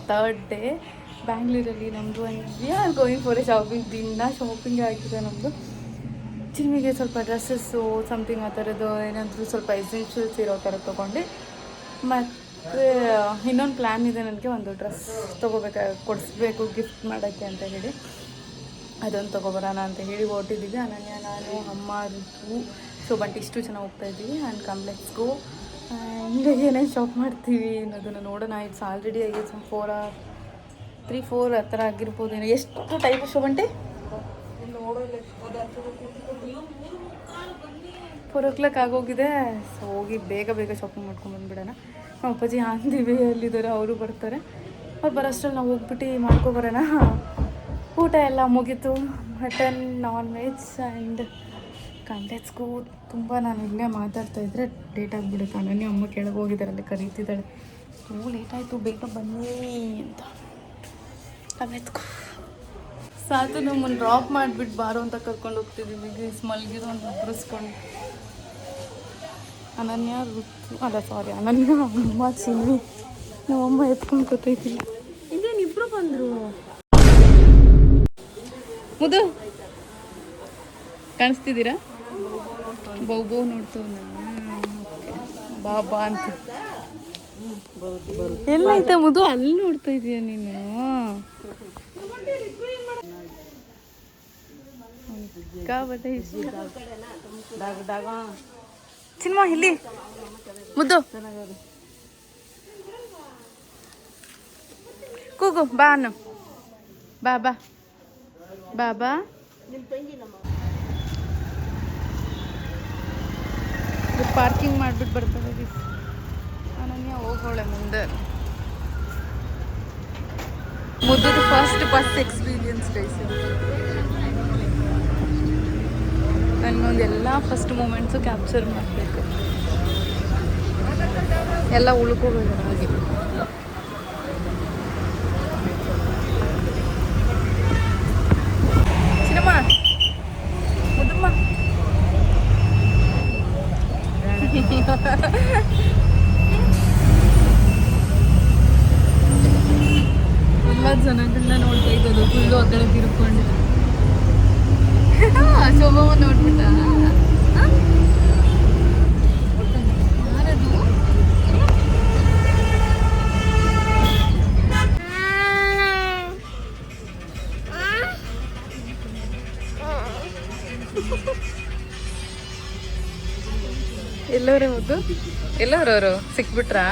Third day ಬ್ಯಾಂಗ್ಳೂರಲ್ಲಿ ನಮ್ಮದು. And we are going for A shopping. ದಿನ ಶಾಪಿಂಗ್ ಆಗಿದೆ ನಮ್ಮದು. ಚಿನ್ನಿಗೆ ಸ್ವಲ್ಪ ಡ್ರೆಸ್ಸಸ್ಸು ಸಮಥಿಂಗ್ ಆ ಥರದ್ದು ಏನಾದರೂ ಸ್ವಲ್ಪ ಎಸೆನ್ಷಿಯಲ್ಸ್ ಇರೋ ಥರ ತೊಗೊಂಡು, ಮತ್ತು ಇನ್ನೊಂದು ಪ್ಲ್ಯಾನ್ ಇದೆ ನನಗೆ, ಒಂದು ಡ್ರೆಸ್ ಕೊಡಿಸ್ಬೇಕು ಗಿಫ್ಟ್ ಮಾಡೋಕ್ಕೆ ಅಂತ ಹೇಳಿ. ಅದೊಂದು ತೊಗೊಬರೋಣ ಅಂತ ಹೇಳಿ ಹೊರಟಿದ್ದೀವಿ. ಅನನ್ಯ, ನಾನು, ಅಮ್ಮ, ಋತು, ಶೋಭಂಟಿ ಇಷ್ಟು ಜನ ಹೋಗ್ತಾಯಿದ್ದೀವಿ. And come let's go. And ಏನೇನು ಶಾಪ್ ಮಾಡ್ತೀವಿ ಅನ್ನೋದನ್ನು ನೋಡೋಣ. ಇಟ್ಸ್ ಆಲ್ರೆಡಿ ಆಗಿದೆ ಸಮ್ 3-4 ಆ ಥರ ಆಗಿರ್ಬೋದು. ಎಷ್ಟು ಟೈಪ್ ಶೋಭಂಟಿ? 4 o'clock ಆಗೋಗಿದೆ. ಸೊ ಹೋಗಿ ಬೇಗ ಶಾಪಿಂಗ್ ಮಾಡ್ಕೊಂಡು ಬಂದುಬಿಡೋಣ. ನಮ್ಮ ಅಪ್ಪಾಜಿ ಅಂದಿವಿ ಅಲ್ಲಿದ್ದಾರೆ, ಅವರು ಬರ್ತಾರೆ. ಅವ್ರು ಬರೋಷ್ಟ್ರಲ್ಲಿ ನಾವು ಹೋಗ್ಬಿಟ್ಟು ಮಾಡ್ಕೊಬರೋಣ. ಊಟ ಎಲ್ಲ ಮುಗೀತು, mutton, non veg and let's go. ತುಂಬ ನಾನು ಇಲ್ಲೇ ಮಾತಾಡ್ತಾಯಿದ್ರೆ ಲೇಟ್ ಆಗಿಬಿಡುತ್ತೆ. ಅನನ್ಯ ಅಮ್ಮ ಕೆಳಗೆ ಹೋಗಿದ್ದಾರೆ, ಅಲ್ಲಿ ಕರೀತಿದ್ದಾಳೆ. ಲೇಟ್ ಆಯಿತು, ಬೇಗ ಬನ್ನಿ ಅಂತ. Let's go. ಸಾಕು, ನಮ್ಮನ್ನು ಡ್ರಾಪ್ ಮಾಡಿಬಿಟ್ಟು ಬಾರೋ ಅಂತ ಕರ್ಕೊಂಡು ಹೋಗ್ತಿದ್ದೀವಿ. ಮಲ್ಗಿರೋ ಒಂದು ಒಬ್ಬರಿಸ್ಕೊಂಡು. ಅನನ್ಯ, ಋತು, ಅನನ್ಯ, ಅಮ್ಮ, ಚಿನ್ನಿ, ನಮ್ಮಮ್ಮ ಎತ್ಕೊಂಡು ಗೊತ್ತೈತಿಲ್ಲ. ಇದೇನಿಬ್ರು ಬಂದರು. ಮುದು ಕಾಣಿಸ್ತಿದ್ದೀರಾ? ಬೌ ನೋಡ್ತೇವೆ ಬಾಬಾ ಅಂತ. ಎಲ್ಲ ಐತೆ ಮುದು? ಅಲ್ಲಿ ನೋಡ್ತಾ ಇದೀಯ ನೀನು? ಸಿನಿಮಾ ಇಲ್ಲಿ ಮುದ್ದು ಕೂಗು ಬಾ ಅನ್ನು. ಬಾಬಾ ಬಾಬಾ ಪಾರ್ಕಿಂಗ್ ಮಾಡಿಬಿಟ್ಟು ಬರ್ತದೆ. ಅನನ್ಯ ಹೋಗೋಳೆ ಮುಂದೆ. ಮುದ್ದು ಫಸ್ಟ್ ಬಸ್ ಎಕ್ಸ್ಪೀರಿಯನ್ಸ್ ಗೈಸ್. ನನಗೊಂದು ಎಲ್ಲ ಫಸ್ಟ್ ಮೂಮೆಂಟ್ಸು ಕ್ಯಾಪ್ಚರ್ ಮಾಡಬೇಕು, ಎಲ್ಲ ಉಳ್ಕೋಬೇಕು ಹಾಗೆ. ಚಿನ್ನಮ್ಮ, ಮುದ್ದಮ್ಮ, ಎಲ್ಲ ಜನಗಳನ್ನ ನೋಡ್ತಾ ಇದ್ದದು ಫುಲ್ಲು ಆ ಕಡೆ ತಿರ್ಕೊಂಡು. ಶೋಭಮ್ಮ ನೋಡ್ಬಿಟ್ಟ. ಯಾರದು? ಎಲ್ಲವರೇ ಮುದ್ದು? ಎಲ್ಲವರವರು ಸಿಕ್ಬಿಟ್ರಾ?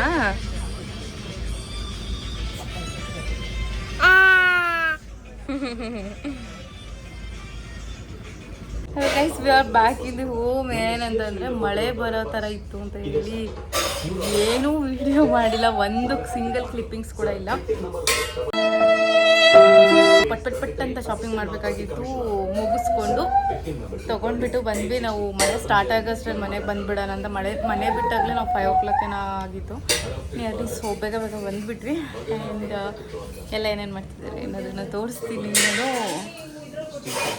Guys, we are back in the home. ಏನಂತಂದರೆ ಮಳೆ ಬರೋ ಥರ ಇತ್ತು ಅಂತ ಹೇಳಿ ಏನೂ ವಿಡಿಯೋ ಮಾಡಿಲ್ಲ, ಒಂದು ಸಿಂಗಲ್ ಕ್ಲಿಪ್ಪಿಂಗ್ಸ್ ಕೂಡ ಇಲ್ಲ. ಪಟ್ ಅಂತ ಶಾಪಿಂಗ್ ಮಾಡಬೇಕಾಗಿತ್ತು, ಮುಗಿಸ್ಕೊಂಡು ತೊಗೊಂಡ್ಬಿಟ್ಟು ಬಂದ್ವಿ. ನಾವು ಮಳೆ ಸ್ಟಾರ್ಟ್ ಆಗೋಷ್ಟ್ರಲ್ಲಿ ಮನೆಗೆ ಬಂದುಬಿಡೋಣ ಅಂತ. ಮನೆ ಬಿಟ್ಟಾಗಲೇ ನಾವು 5 o'clock ಏನೋ ಆಗಿತ್ತು. ನಿಯರ್ಲಿ ಸೊ ಬೇಗ ಬಂದುಬಿಟ್ವಿ. ಆ್ಯಂಡ್ ಎಲ್ಲ ಏನೇನು ಮಾಡ್ತಿದ್ದಾರೆ ಅನ್ನೋದನ್ನು ತೋರಿಸ್ತೀನಿ.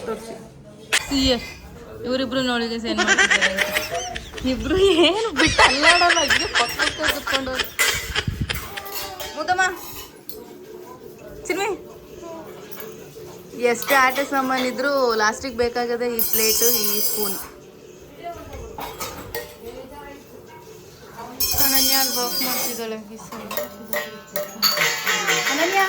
ತೋರಿಸಿ ಇವರಿಬ್ರು ನೋಡಿದ್ರೆ ಏನು ಮಾಡ್ತಿದ್ದಾರೆ? ಇಬ್ರು ಏನು ಬಿಟ್ಟು ಅಲ್ಲಾಡಲ್ಲ, ಇದು ಪಕ್ಕ ಕುತ್ಕೊಂಡು. ಮುದ್ದಮ್ಮ, ಚಿನ್ವಿ, ಎಷ್ಟೇ ಆಟ ಸಾಮಾನು ಇದ್ರೂ ಲಾಸ್ಟಿಗೆ ಬೇಕಾಗದೆ ಈ ಪ್ಲೇಟು, ಈ ಸ್ಪೂನ್. ಅನನ್ಯ ಅಲ್ಲಿ ವರ್ಕ್ ಮಾಡ್ತಿದ್ದಾಳೆ. ಅನನ್ಯ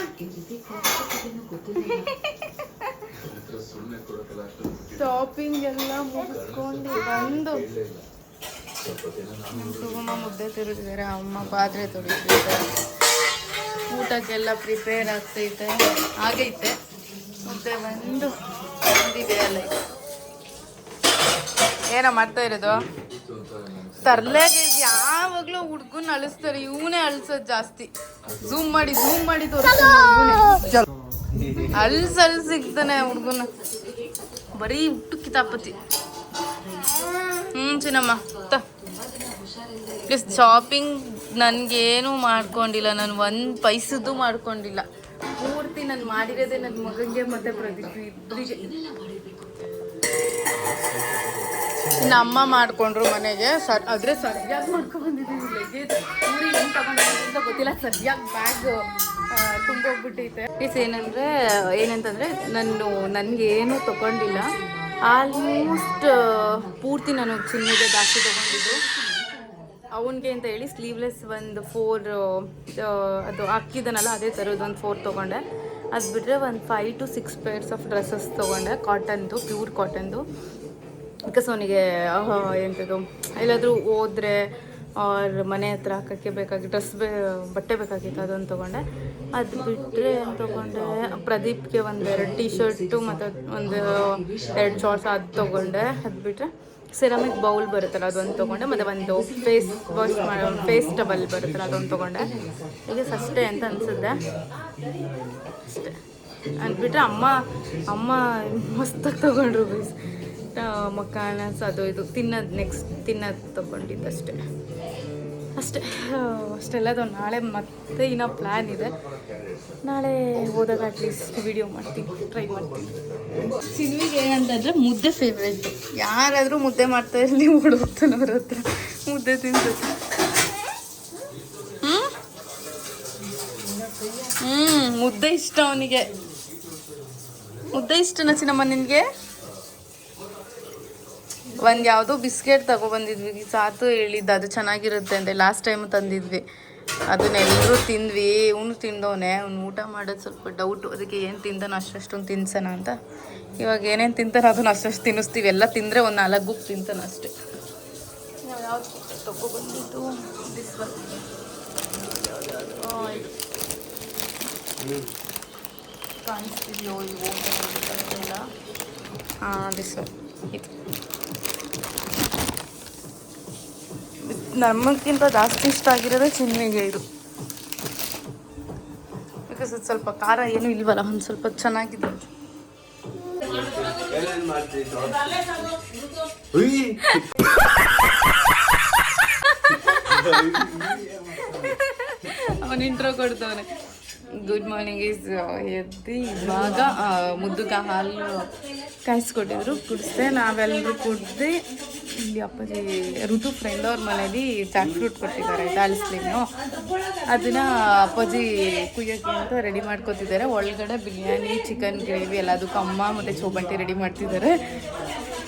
ಶಾಪಿಂಗ್ ಎಲ್ಲ ಮುಗಿಸ್ಕೊಂಡು ಬಂದು ಶುಭಮ್ಮ ಮುದ್ದೆ ತಿರುಗಿದ್ದಾರೆ, ಅಮ್ಮ ಪಾತ್ರೆ ತೊಳಿತಿದ್ದಾರೆ, ಊಟಕ್ಕೆಲ್ಲ ಪ್ರಿಪೇರ್ ಆಗೈತೆ. ಮುದ್ದೆ ಬಂದಿದೆ ಅಲ್ಲ. ಏನೋ ಮಾಡ್ತಾ ಇರೋದು? ತರ್ಲೆಗೆ ಯಾವಾಗಲೂ ಹುಡ್ಗನ್ನ ಅಳಿಸ್ತಾರೆ, ಇವನೇ ಅಳಿಸೋದು ಜಾಸ್ತಿ. ಝೂಮ್ ಮಾಡಿ ತೋರಿಸ್ತಾನೆ. ಸಿಗ್ತಾನೆ ಹುಡ್ಗನ, ಬರೀ ಹುಟ್ಟು ಕಿತಾಪತಿ. ಚಿನ್ನಮ್ಮ ಪ್ಲೀಸ್. ಶಾಪಿಂಗ್ ನನಗೇನು ಮಾಡ್ಕೊಂಡಿಲ್ಲ, ನಾನು ಒಂದು ಪೈಸದ್ದು ಮಾಡ್ಕೊಂಡಿಲ್ಲ. ಪೂರ್ತಿ ನಾನು ಮಾಡಿರೋದೆ ನನ್ನ ಮಗನಿಗೆ ಮತ್ತು ಪ್ರದೀಪ್ ಇಬ್ಬರಿಗೆ. ಇನ್ನು ಅಮ್ಮ ಮಾಡಿಕೊಂಡ್ರು ಮನೆಗೆ. ಆದರೆ ಸರಿಯಾಗಿ ಮಾಡ್ಕೊಂಡು ಬಂದಿದ್ದೀವಿ. ಲಗೇಜ್ ಊರಿಗೆ ಹೆಂಗೆ ತಗೊಂಡು ಅಂತ ಗೊತ್ತಿಲ್ಲ. ಸರಿಯಾಗಿ ಬ್ಯಾಗ್ ತುಂಬೋಗ್ಬಿಟ್ಟೈತೆ. ಇಸ್ ಏನಂತಂದರೆ ನನಗೇನು ತೊಗೊಂಡಿಲ್ಲ. ಆಲ್ಮೋಸ್ಟ್ ಪೂರ್ತಿ ನಾನು ಚಿನ್ನದ ಜಾಸ್ತಿ ತೊಗೊಂಡಿದ್ದು ಅವನಿಗೆ ಅಂತ ಹೇಳಿ ಸ್ಲೀವ್ಲೆಸ್ ಒಂದು 4 ಅದು ಹಾಕಿದನಲ್ಲ ಅದೇ ಥರದ್ದು ಒಂದು 4 ತೊಗೊಂಡೆ. ಅದು ಬಿಟ್ಟರೆ ಒಂದು 5 to 6 ಪೇರ್ಸ್ ಆಫ್ ಡ್ರೆಸ್ಸಸ್ ತೊಗೊಂಡೆ, ಕಾಟನ್ದು, ಪ್ಯೂರ್ ಕಾಟನ್ದು. ಬಿಕಾಸ್ ಅವನಿಗೆ ಎಂಥದ್ದು ಎಲ್ಲಾದರೂ ಹೋದರೆ ಅವ್ರ ಮನೆ ಹತ್ರ ಹಾಕೋಕ್ಕೆ ಬೇಕಾಗಿ ಬಟ್ಟೆ ಬೇಕಾಗಿತ್ತು, ಅದೊಂದು ತೊಗೊಂಡೆ. ಅದು ಬಿಟ್ಟರೆ ಏನು ತೊಗೊಂಡೆ, ಪ್ರದೀಪ್ಗೆ ಒಂದು 2 ಟೀ ಶರ್ಟು ಮತ್ತು ಒಂದು 2 ಶಾರ್ಟ್ಸ್ ಅದು ತೊಗೊಂಡೆ. ಅದು ಬಿಟ್ಟರೆ ಸೆರಾಮಿಕ್ ಬೌಲ್ ಬರುತ್ತಲ್ಲ ಅದೊಂದು ತೊಗೊಂಡೆ, ಮತ್ತು ಒಂದು ಫೇಸ್ ಟವಲ್ ಬರುತ್ತಲ್ಲ ಅದೊಂದು ತೊಗೊಂಡೆ. ಈಗ ಅಷ್ಟೇ ಅಂತ ಅನಿಸುತ್ತೆ. ಅಷ್ಟೇ ಅಂದ್ಬಿಟ್ರೆ ಅಮ್ಮ ಮಸ್ತಾಗಿ ತೊಗೊಂಡ್ರು ಬೀಸ್ ಮಕ್ಕಾನಸ್ ಅದು ಇದು ತಿನ್ನೋದು ತೊಗೊಂಡಿದ್ದಷ್ಟೇ. ಅಷ್ಟೆಲ್ಲದು. ನಾಳೆ ಮತ್ತೆ ಇನ್ನೂ ಪ್ಲ್ಯಾನ್ ಇದೆ. ನಾಳೆ ಹೋದಾಗ ಅಟ್ಲೀಸ್ಟ್ ವಿಡಿಯೋ ಟ್ರೈ ಮಾಡ್ತೀನಿ. ಸಿನ್ವಿಗೆ ಏನಂತಂದರೆ ಮುದ್ದೆ ಫೇವ್ರೇಟು. ಯಾರಾದರೂ ಮುದ್ದೆ ಮಾಡ್ತಾ ಇರಲಿ ಓಡೋಗ್ತಾನೆ ಅವ್ರ ಹತ್ರ ಮುದ್ದೆ ತಿಂದು. ಮುದ್ದೆ ಇಷ್ಟ ಅವನಿಗೆ. ಮುದ್ದೆ ಇಷ್ಟನಾ ಚಿನ್ನಮ್ಮ ನಿನಗೆ? ಒಂದು ಯಾವುದೋ ಬಿಸ್ಕೆಟ್ ತಗೊಬಂದಿದ್ವಿ, ಸಾತು ಹೇಳಿದ್ದು ಅದು ಚೆನ್ನಾಗಿರುತ್ತೆ ಅಂತ. ಲಾಸ್ಟ್ ಟೈಮ್ ತಂದಿದ್ವಿ, ಅದನ್ನೆಲ್ಲರೂ ತಿಂದ್ವಿ. ಇವನು ತಿಂದವನೇ, ಅವ್ನು ಊಟ ಮಾಡೋದು ಸ್ವಲ್ಪ ಡೌಟು. ಅದಕ್ಕೆ ಏನು ತಿಂತಾನೋ ಅಷ್ಟೊಂದು ತಿನ್ಸೋಣ ಅಂತ. ಇವಾಗ ಏನೇನು ತಿಂತಾನೋ ಅದನ್ನು ಅಷ್ಟಷ್ಟು ತಿನ್ನಿಸ್ತೀವಿ. ಎಲ್ಲ ತಿಂದರೆ ಒಂದು 4 ಬುಕ್ ತಿಂತಾನೆ ಅಷ್ಟೇ. ಯಾವ್ದು ತಗೊಬಂದಿದ್ದು ದಿಸ್ ಒನ್ ಕಾಣಿಸ್ತಿದೆಯೋ ಇವು ಎಲ್ಲ. ದಿಸ್ ಒನ್ ಇದು ನಮಗಿಂತ ಜಾಸ್ತಿ ಇಷ್ಟ ಆಗಿರೋದೇ ಚಿನ್ನಿಗೆ ಇದು. ಬಿಕಾಸ್ ಅದು ಸ್ವಲ್ಪ ಖಾರ ಏನೂ ಇಲ್ವಲ್ಲ, ಒಂದು ಸ್ವಲ್ಪ ಚೆನ್ನಾಗಿದೆ. ಅವನು ಇಂಟ್ರೋ ಕೊಡ್ತವನೆ. ಗುಡ್ ಮಾರ್ನಿಂಗ್ ಈಸ್ ಎದ್ದು ಇವಾಗ ಮುದ್ದುಗ ಹಾಲು ಕಾಯಿಸ್ಕೊಟ್ಟಿದ್ರು, ಕುಡಿಸ್ದೆ. ನಾವೆಲ್ಲರೂ ಕುಡ್ದು ಇಲ್ಲಿ ಅಪ್ಪಾಜಿ ಋತು ಫ್ರೆಂಡ್ ಅವ್ರ ಮನೇಲಿ ಜಾಕ್ ಫ್ರೂಟ್ ಕೊಟ್ಟಿದ್ದಾರೆ, ದಾಳಿಸ್ಲಿನು. ಅದನ್ನು ಅಪ್ಪಾಜಿ ಕುಯ್ಯೋಕ್ಕೆ ಅಂತ ರೆಡಿ ಮಾಡ್ಕೊತಿದ್ದಾರೆ. ಒಳಗಡೆ ಬಿರಿಯಾನಿ, ಚಿಕನ್ ಗ್ರೇವಿ ಎಲ್ಲದಕ್ಕೂ ಅಮ್ಮ ಮತ್ತು ಚೋಬಂಟಿ ರೆಡಿ ಮಾಡ್ತಿದ್ದಾರೆ.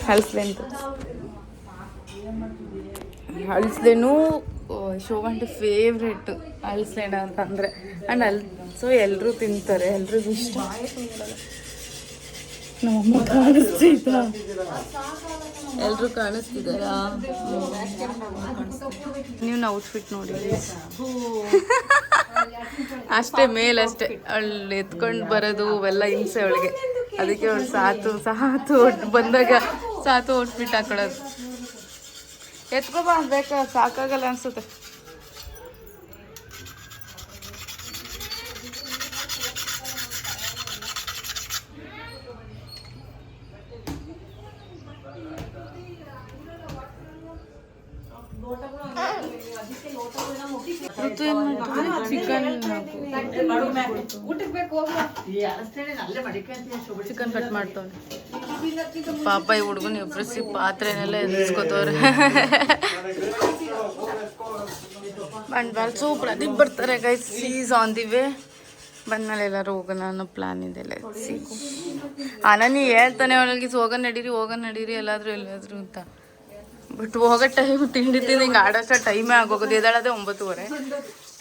ಹಲ್ಸ್ಲೇನು ಶೋಬಂಟಿ ಫೇವ್ರೇಟು ಹಲ್ಸ್ಲೇನ ಅಂತಂದರೆ. ಆ್ಯಂಡ್ ಸೊ ಎಲ್ಲರೂ ತಿಂತಾರೆ, ಎಲ್ರಿಗೂ ಇಷ್ಟ. ನಮ್ಮಮ್ಮ ಕಾಣಿಸ್ತಿದ್ದ, ಎಲ್ಲರೂ ಕಾಣಿಸ್ತಿದ್ದಾರಾ? ನೀವು ಔಟ್ಫಿಟ್ ನೋಡಿ ಅಷ್ಟೇ, ಮೇಲಷ್ಟೇ. ಅವಳು ಎತ್ಕೊಂಡು ಬರೋದು ಅವೆಲ್ಲ ಹಿಂಸೆ ಅವಳಿಗೆ. ಅದಕ್ಕೆ ಅವಳು ಸಾತು ಬಂದಾಗ ಸಾತು ಔಟ್ಫಿಟ್ ಹಾಕೊಳ್ಳೋದು. ಎತ್ಕೊಬಾ ಬೇಕಾ, ಸಾಕಾಗಲ್ಲ ಅನ್ಸುತ್ತೆ. ಋತು ಏನು ಮಾಡ್ತಾರೆ, ಚಿಕನ್ ಕಟ್ ಮಾಡ್ತವ್ರೆ ಪಾಪ. ಈ ಹುಡುಗನ ಎಬ್ರಿಸಿ ಪಾತ್ರೆನೆಲ್ಲ ಎದುರಿಸ್ಕೋತವ್ರೆ. ಬಂಡ್ವಾಲ್ ಪ್ರದೀಪ್ ಬರ್ತಾರೆ guys, is on the way. ಬಂದಮೇಲೆ ಎಲ್ಲರೂ ಹೋಗೋಣ ಅನ್ನೋ ಪ್ಲ್ಯಾನ್ ಇದೆ. ಸಿ ಅನನಿ ಹೇಳ್ತಾನೆ ಅವಳಿಗೆ ಹೋಗೋಣ ನಡೀರಿ ಎಲ್ಲಾದರೂ ಅಂತ. ಬಟ್ ಹೋಗೋ ಟೈಮ್ ತಿಂಡಿ ತಿಂದು ಹಿಂಗೆ ಆಡೋಷ್ಟ ಟೈಮೇ ಆಗೋಗೋದು. ಎದ್ದಾಳದೆ 9:30,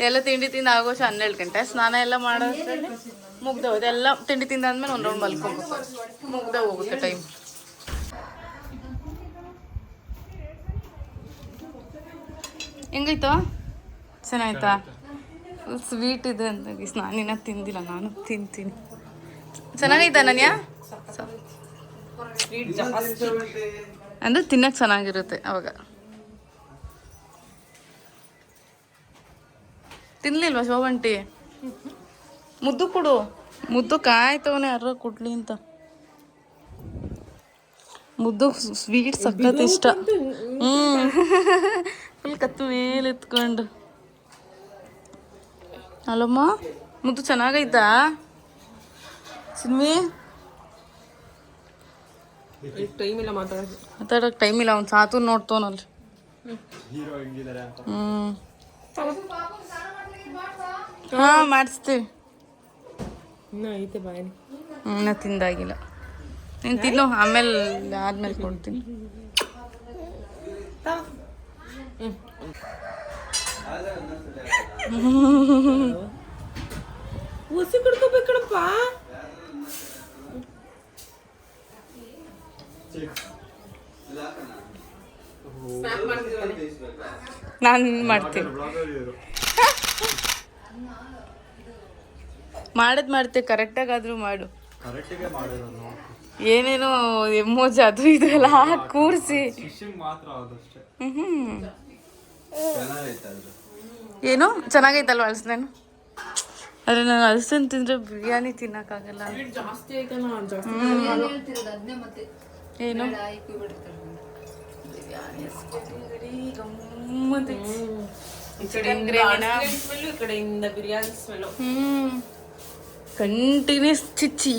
ಎಲ್ಲ ತಿಂಡಿ ತಿಂದು ಆಗೋಷ್ಟು 12 ಗಂಟೆ. ಸ್ನಾನ ಎಲ್ಲ ಮಾಡೋದ್ರಲ್ಲಿ ಮುಗ್ದೋಗುತ್ತೆ. ಎಲ್ಲ ತಿಂಡಿ ತಿಂದಾದ್ಮೇಲೆ ಒಂದು ರೌಂಡ್ ಮಲ್ಕೊಬೇಕು, ಮುಗ್ದೆ ಹೋಗುತ್ತೆ ಟೈಮ್. ಹೆಂಗಾಯ್ತು? ಚೆನ್ನಾಯ್ತಾ? ಸ್ವೀಟ್ ಇದೆ ಅಂತ ನಾನಿನ್ನ ತಿಂದಿಲ್ಲ, ನಾನು ತಿಂತೀನಿ. ಚೆನ್ನಾಗೈತಾ ನನ್ಯಾ? ಅಂದರೆ ತಿನ್ನಕ್ಕೆ ಚೆನ್ನಾಗಿರುತ್ತೆ ಅವಾಗ. ತಿನ್ಲಿಲ್ವಾ ಶೋಭಂಟಿ? ಮುದ್ದು ಕೊಡು, ಮುದ್ದು ಕಾಯ್ತವನೇ ಯಾರ ಕೊಡ್ಲಿ ಅಂತ. ಮುದ್ದು ಸ್ವೀಟ್ ಸಖತ್ ಇಷ್ಟ. ಫುಲ್ ಕತ್ತು ಮೇಲೆ ಎತ್ಕೊಂಡು. ಅಲ್ಲಮ್ಮ ಮುದ್ದು ಚೆನ್ನಾಗೈತಾ ಸಿನ್ವಿ? ಮಾತಾಡೋಕೆ ಟೈಮ್ ಇಲ್ಲ. ಅವ್ನು ಸಾತು ನೋಡ್ತವನಲ್ಲಿ. ಹಾಂ ಮಾಡಿಸ್ತೀವಿ. ಇನ್ನೂ ಐತೆ ಬಾಯಿ. ಇನ್ನೂ ತಿಂದಾಗಿಲ್ಲ. ನೀನು ತಿನ್ನು, ಆಮೇಲೆ ಆದ್ಮೇಲೆ ಕೊಡ್ತೀನಿ. ಹುಸಿ ಕುಡ್ಕೋಬೇಕಣಪ್ಪ. ನಾನು ಮಾಡ್ತೀನಿ. ಮಾಡ್ತೆ ಕರೆಕ್ಟಾಗಾದ್ರೂ ಮಾಡು. ಏನೇನೋ ಎಮೋಜ್ ಅದು ಇದೆಲ್ಲ ಕೂರಿಸಿ. ಏನು ಚೆನ್ನಾಗೈತಲ್ವ ಅಳಸ್ನೇನು? ಆದರೆ ನಾನು ಅಳಸನ್ ತಿಂದರೆ ಬಿರಿಯಾನಿ ತಿನ್ನೋಕ್ಕಾಗಲ್ಲ. ಏನು ಕಡೆಯಿಂದ ಬಿರಿಯಾನಿ ಸ್ಮೆಲ್. ಕಂಟಿನ್ಯೂಸ್ ಚಿಚ್ಚಿ.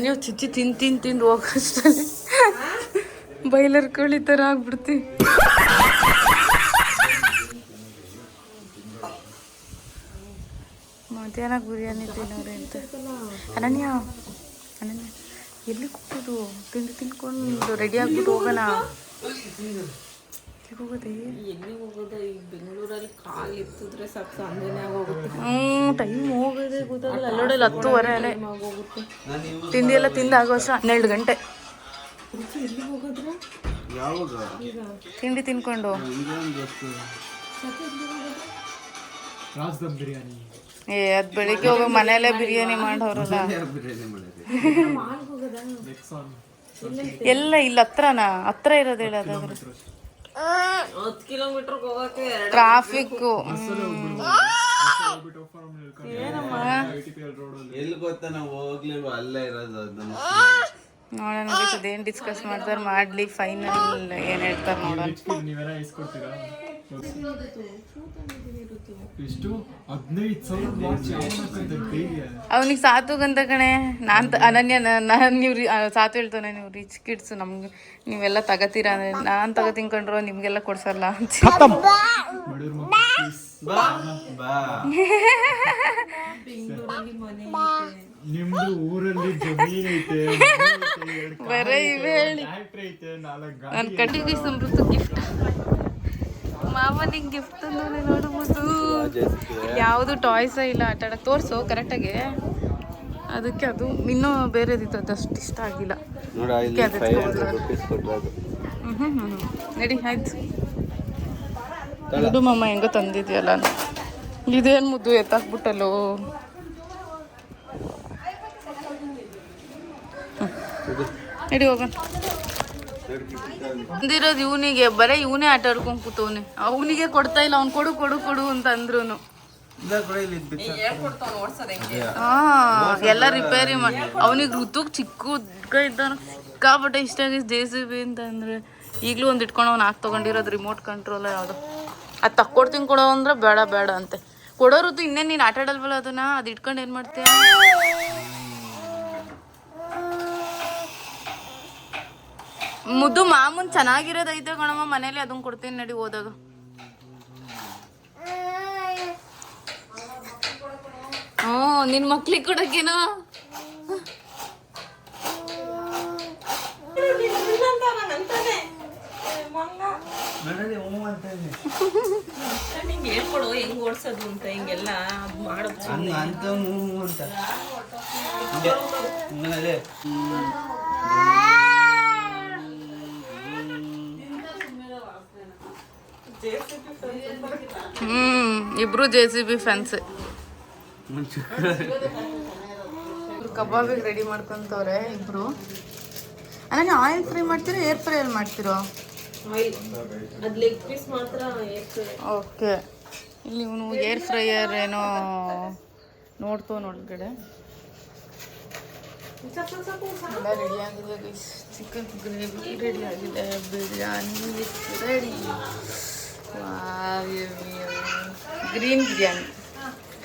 ನೀವು ಚಿಚ್ಚಿ ತಿಂದು ಹೋಗೋಷ್ಟಲ್ಲಿ ಬೈಲರ್ ಕೋಳಿ ಥರ ಆಗ್ಬಿಡ್ತೀವಿ. ಮಧ್ಯಾಹ್ನ ಬಿರಿಯಾನಿ ತಿನ್ನೋರೆ ಅಂತ. ಅನನ್ಯ ಎಲ್ಲಿ ಕೂಗೋದು? ತಿನ್ಕೊಂಡು ರೆಡಿ ಆಗ್ಬಿಟ್ಟು ಹೋಗೋಣ. ಹೋಗೋದೇ ಎಲ್ಲಿ ಹೋಗೋದು? ಈ ಬೆಂಗಳೂರಲ್ಲಿ ಕಾಲು ಎತ್ತಿದ್ರೆ ಸಾಕು ಸಂಜೆನೇ ಆಗೋಗುತ್ತೆ. ಟೈಮ್ ಹೋಗೋದೇ ಗೊತ್ತಾಗಲ್ಲ. ಅಲ್ಲೋಡಲ್ಲಿ 10:30 ಅಲ್ಲೇ ತಿಂಡಿ ಎಲ್ಲ ತಿಂದಾಗೋಷ್ಟು 12 ಗಂಟೆ. ಎಲ್ಲಿ ಹೋಗೋದ್ರೆ ತಿಂಡಿ ತಿನ್ಕೊಂಡು ಅದು ಬೆಳಿಗ್ಗೆ ಹೋಗೋ ಮನೆಯಲ್ಲೇ ಬಿರಿಯಾನಿ ಮಾಡೋರಲ್ಲ. ಎಲ್ಲ ಇಲ್ಲಿ ಹತ್ರ ಇರೋದು ಹೇಳೋದಾದ್ರೆ 10 ಕಿಲೋಮೀಟರ್ ಹೋಗಕ್ಕೆ ಟ್ರಾಫಿಕ್ಕು. ಎಲ್ಲಿ ಗೊತ್ತಾ ನಾವು ಹೋಗ್ಲಿಲ್ವ, ಅಲ್ಲೇ ಇರೋದು. ನೋಡೋಣ ಅದೇನು ಡಿಸ್ಕಸ್ ಮಾಡ್ತಾರೆ ಮಾಡಲಿ. ಫೈನಲ್ ಏನು ಹೇಳ್ತಾರೆ ನೋಡೋಣ. ಅವನಿಗೆ ಸಾತುಗಂತ ಕಣೆ. ಅನನ್ಯ ನೀವು ಸಾತು ಹೇಳ್ತಾನೆ, ನೀವು ರಿಚ್ ಕಿಡ್ಸ್, ನಮ್ಗೆ ನೀವೆಲ್ಲ ತಗೋತೀರಾ ಅಂದರೆ ನಾನು ತಗೋ ತಿನ್ಕೊಂಡ್ರು ನಿಮಗೆಲ್ಲ ಕೊಡ್ಸಲ್ಲ ಅಂತ. ನಿಮ್ದು ಊರಲ್ಲಿ ಜಮೀನ್ ಐತೆ, ಬರೀ ಇವೆ ಹೇಳಿ. ನನ್ನ ಕಟ್ಟಿಗೆ ಸಮೃದ್ಧ ಗಿಫ್ಟ್ ಮಾವನಿಗೆ ಗಿಫ್ಟ್ ಅಂದಾನೆ ನೋಡ್ಬೋದು. ಯಾವುದು ಟಾಯ್ಸ ಇಲ್ಲ ಆಟ ಆಡಕ್ಕೆ. ತೋರಿಸು ಕರೆಕ್ಟಾಗಿ. ಅದಕ್ಕೆ ಅದು ಇನ್ನೂ ಬೇರೆದಿತ್ತು, ಅದಷ್ಟು ಇಷ್ಟ ಆಗಿಲ್ಲ. ನಡಿ ಆಯ್ತು. ಮುದ್ದು ಮಮ್ಮ ಹೆಂಗೋ ತಂದಿದ್ಯಲ್ಲ. ಇದೇನು ಮುದ್ದು ಎತ್ತಾಕ್ಬಿಟ್ಟಲ್ಲೋ. ನಡಿ ಹೋಗೋಣ. ಅಂದಿರೋದು ಇವನಿಗೆ, ಬರೀ ಇವನೇ ಆಟ ಆಡ್ಕೊಂಡು ಕೂತವನೆ. ಅವನಿಗೆ ಕೊಡ್ತಾ ಇಲ್ಲ. ಅವ್ನು ಕೊಡು ಕೊಡು ಕೊಡು ಅಂತ ಅಂದ್ರು. ಎಲ್ಲ ರಿಪೇರಿ ಮಾಡಿ ಅವನಿಗೆ ಋತುಕ್ ಚಿಕ್ಕ ಇದ್ದಾನ. ಸಿಕ್ಕಾಪಟ್ಟೆ ಇಷ್ಟ ಆಗಿ JCB ಅಂತ ಅಂದರೆ ಈಗಲೂ ಒಂದು ಇಟ್ಕೊಂಡು ಅವ್ನು ಹಾಕಿ ತೊಗೊಂಡಿರೋದು ರಿಮೋಟ್ ಕಂಟ್ರೋಲ್ ಯಾವುದು. ಅದು ತಕ್ಕೊಡ್ತೀನಿ ಕೊಡೋ ಅಂದ್ರೆ ಬೇಡ ಬೇಡ ಅಂತೆ. ಕೊಡೋ ಋತು ಇನ್ನೇನು ನೀನು ಆಟ ಆಡಲ್ವಲ್ಲ ಅದನ್ನ, ಅದು ಇಟ್ಕೊಂಡು ಏನು ಮಾಡ್ತೀಯ? ಮುದ್ದು ಮಾಮೂನ್ ಚೆನ್ನಾಗಿರೋದೈತೆ ಕಣಮ್ಮ ಮನೇಲಿ, ಅದನ್ನ ಕೊಡ್ತೀನಿ ನಡಿ ಹೋದಾಗ. ಹ್ಞೂ ನಿನ್ನ ಮಕ್ಳಿಗೆ ಕೊಡೋಕ್ಕೇನೋ. ಹೇಳ್ಕೊಡು ಹೆಂಗ್ ಓಡಿಸೋದು ಅಂತ, ಹಿಂಗೆಲ್ಲ ಮಾಡೋದು. ಇಬ್ರು JCB ಫ್ಯಾನ್ಸ್. ಕಬಾಬಿಗೆ ರೆಡಿ ಮಾಡ್ಕೊಂತವ್ರೆ ಇಬ್ರು. ಅಲ್ಲ ಆಯಿಲ್ ಫ್ರೈ ಮಾಡ್ತೀರೋ ಏರ್ ಫ್ರೈಯಲ್ಲಿ ಮಾಡ್ತಿರೋ? ಓಕೆ. ಇಲ್ಲಿ ಇವನು ಏರ್ ಫ್ರೈಯರ್ ಏನೋ ನೋಡ್ತೋ ನೋಡ್ಗಡೆ ಎಲ್ಲ ರೆಡಿ ಆಗಿದೆ. ಚಿಕನ್ ಗ್ರೇವಿ ರೆಡಿ ಆಗಿದೆ, biryani ready. Green biryani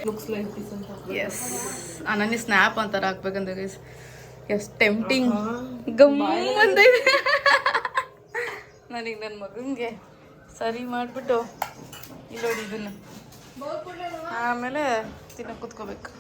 looks like this ಅಂತ. ಎಸ್. ನನಗೆ ಸ್ನ್ಯಾಪ್ ಅಂತಾರೆ ಹಾಕ್ಬೇಕಂತ ಗೈಸ್. ಎಷ್ಟು ಟೆಂಪ್ಟಿಂಗ್ ಗಮ್ಮ ಅಂತ ಇದೆ. ನನಗೆ ನನ್ನ ಮಗನಿಗೆ ಸರಿ ಮಾಡಿಬಿಟ್ಟು ಇಲ್ಲಿ ನೋಡಿ ಇದನ್ನು ಆಮೇಲೆ ತಿನ್ನಕ್ಕೆ ಕೂತ್ಕೋಬೇಕು.